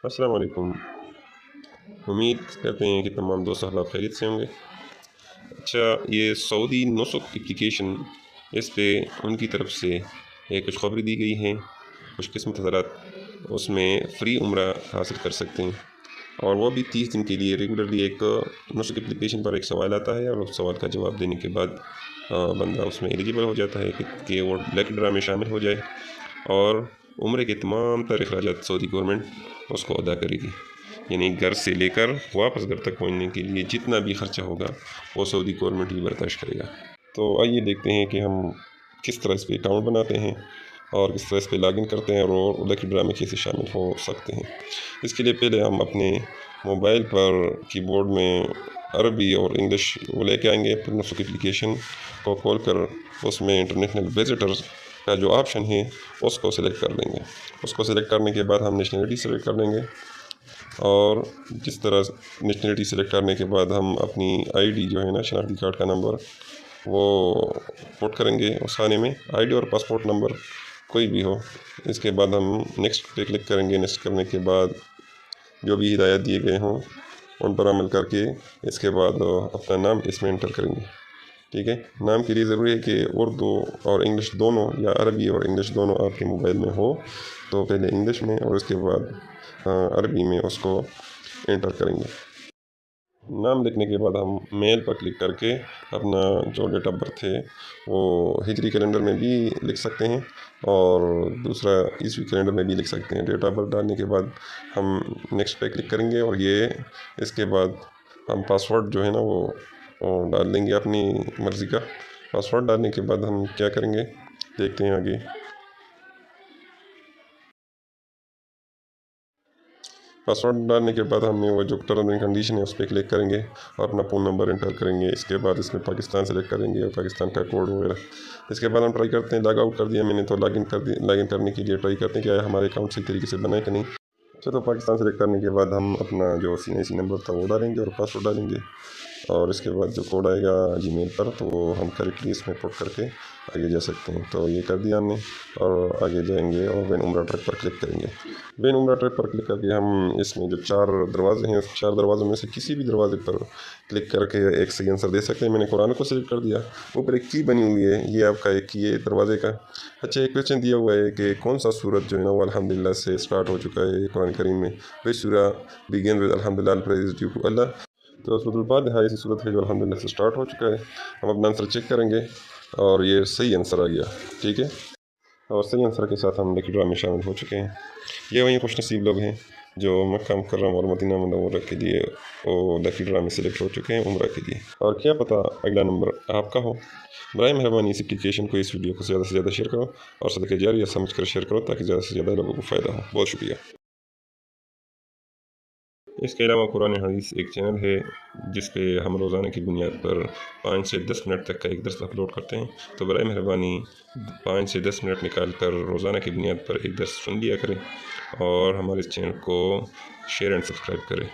السلام علیکم۔ امید کرتے ہیں کہ تمام دوست احباب خیریت سے ہوں گے۔ اچھا، یہ سعودی نسک اپلیکیشن، اس پہ ان کی طرف سے ایک کچھ خبریں دی گئی ہیں، خوش قسمت حضرات اس میں فری عمرہ حاصل کر سکتے ہیں، اور وہ بھی 30 دن کے لیے ریگولرلی۔ ایک نسک اپلیکیشن پر ایک سوال آتا ہے اور اس سوال کا جواب دینے کے بعد بندہ اس میں ایلیجیبل ہو جاتا ہے کہ وہ لکی ڈرا میں شامل ہو جائے، اور عمرے کے تمام تر اخراجات سعودی گورنمنٹ اس کو ادا کرے گی۔ یعنی گھر سے لے کر واپس گھر تک پہنچنے کے لیے جتنا بھی خرچہ ہوگا وہ سعودی گورنمنٹ ہی برداشت کرے گا۔ تو آئیے دیکھتے ہیں کہ ہم کس طرح اس پہ اکاؤنٹ بناتے ہیں اور کس طرح اس پہ لاگ ان کرتے ہیں اور لکی ڈرا میں کیسے شامل ہو سکتے ہیں۔ اس کے لیے پہلے ہم اپنے موبائل پر کی بورڈ میں عربی اور انگلش وہ لے کے آئیں گے، پھر نسک اپلیکیشن کو کھول کر اس میں انٹرنیشنل وزٹرز کا جو آپشن ہے اس کو سلیکٹ کر لیں گے۔ اس کو سلیکٹ کرنے کے بعد ہم نیشنلٹی سلیکٹ کر لیں گے، اور جس طرح نیشنلٹی سلیکٹ کرنے کے بعد ہم اپنی آئی ڈی جو ہے نا، شناختی کارڈ کا نمبر، وہ پٹ کریں گے اس خانے میں، آئی ڈی اور پاسپورٹ نمبر کوئی بھی ہو۔ اس کے بعد ہم نیکسٹ پہ کلک کریں گے۔ نیکسٹ کرنے کے بعد جو بھی ہدایات دیے گئے ہوں ان پر عمل کر کے اس کے بعد اپنا نام اس میں انٹر کریں گے۔ ٹھیک ہے، نام کے لیے ضروری ہے کہ اردو اور انگلش دونوں یا عربی اور انگلش دونوں آپ کے موبائل میں ہو، تو پہلے انگلش میں اور اس کے بعد عربی میں اس کو انٹر کریں گے۔ نام لکھنے کے بعد ہم میل پر کلک کر کے اپنا جو ڈیٹ آف برتھ ہے وہ ہجری کیلنڈر میں بھی لکھ سکتے ہیں اور دوسرا عیسوی کیلنڈر میں بھی لکھ سکتے ہیں۔ ڈیٹ آف برتھ ڈالنے کے بعد ہم نیکسٹ پہ کلک کریں گے، اور یہ اس کے بعد ہم پاسورڈ جو ہے نا وہ ڈال دیں گے اپنی مرضی کا۔ پاسورڈ ڈالنے کے بعد ہم کیا کریں گے دیکھتے ہیں آگے۔ پاسورڈ ڈالنے کے بعد ہم نے وہ جو ٹرم اینڈ کنڈیشن ہے اس پہ کلک کریں گے اور اپنا فون نمبر انٹر کریں گے۔ اس کے بعد اس میں پاکستان سلیکٹ کریں گے اور پاکستان کا کوڈ وغیرہ۔ اس کے بعد ہم ٹرائی کرتے ہیں، لاگ آؤٹ کر دیا میں نے، تو لاگ ان کرنے کے لیے ٹرائی کرتے ہیں کہ ہمارے اکاؤنٹ صحیح طریقے سے بنا ہے کہ نہیں۔ اچھا، تو پاکستان سلیکٹ کرنے کے بعد ہم اپنا جو CIC نمبر تھا وہ ڈالیں گے اور پاسورڈ ڈالیں گے، اور اس کے بعد جو کوڈ آئے گا جی میل پر تو وہ ہم کریکٹلی اس میں پٹ کر کے آگے جا سکتے ہیں۔ تو یہ کر دیا ہم نے، اور آگے جائیں گے اور وین عمرہ ٹرپ پر کلک کریں گے۔ وین عمرہ ٹرپ پر کلک کر کے ہم اس میں جو 4 دروازے ہیں، اس 4 دروازوں میں سے کسی بھی دروازے پر کلک کر کے ایک صحیح آنسر دے سکتے ہیں۔ میں نے قرآن کو سلیکٹ کر دیا، اوپر ایک کی بنی ہوئی ہے، یہ آپ کا ایک کی ہے دروازے کا۔ اچھا، ایک کویشچن دیا ہوا ہے کہ کون سا سورت جو ہے نا وہ الحمدللہ سے سٹارٹ ہو چکا ہے قرآن کریم میں، وہی سورہ begins with الحمدللہ الپریز ڈیو ٹو اللہ۔ تو سورۃ الفاتحہ ایسی صورت ہے جو الحمدللہ سے سٹارٹ ہو چکا ہے۔ ہم اپنا آنسر چیک کریں گے اور یہ صحیح آنسر آ گیا، ٹھیک ہے، اور صحیح آنسر کے ساتھ ہم لکی ڈرا میں شامل ہو چکے ہیں۔ یہ وہی خوش نصیب لوگ ہیں جو مکہ مکرمہ اور مدینہ منورہ کے لیے وہ لکی ڈرا میں سلیکٹ ہو چکے ہیں عمرہ کے لیے، اور کیا پتہ اگلا نمبر آپ کا ہو۔ برائے مہربانی اس اپلیکیشن کو، اس ویڈیو کو زیادہ سے زیادہ شیئر کرو اور صدقہ جاریہ سمجھ کر شیئر کرو تاکہ زیادہ سے زیادہ لوگوں کو فائدہ ہو۔ بہت شکریہ۔ اس کے علاوہ قرآن حدیث ایک چینل ہے جس پہ ہم روزانہ کی بنیاد پر 5 سے 10 منٹ تک کا ایک درس اپلوڈ کرتے ہیں، تو برائے مہربانی 5 سے 10 منٹ نکال کر روزانہ کی بنیاد پر ایک درس سن لیا کریں اور ہمارے اس چینل کو شیئر اینڈ سبسکرائب کریں۔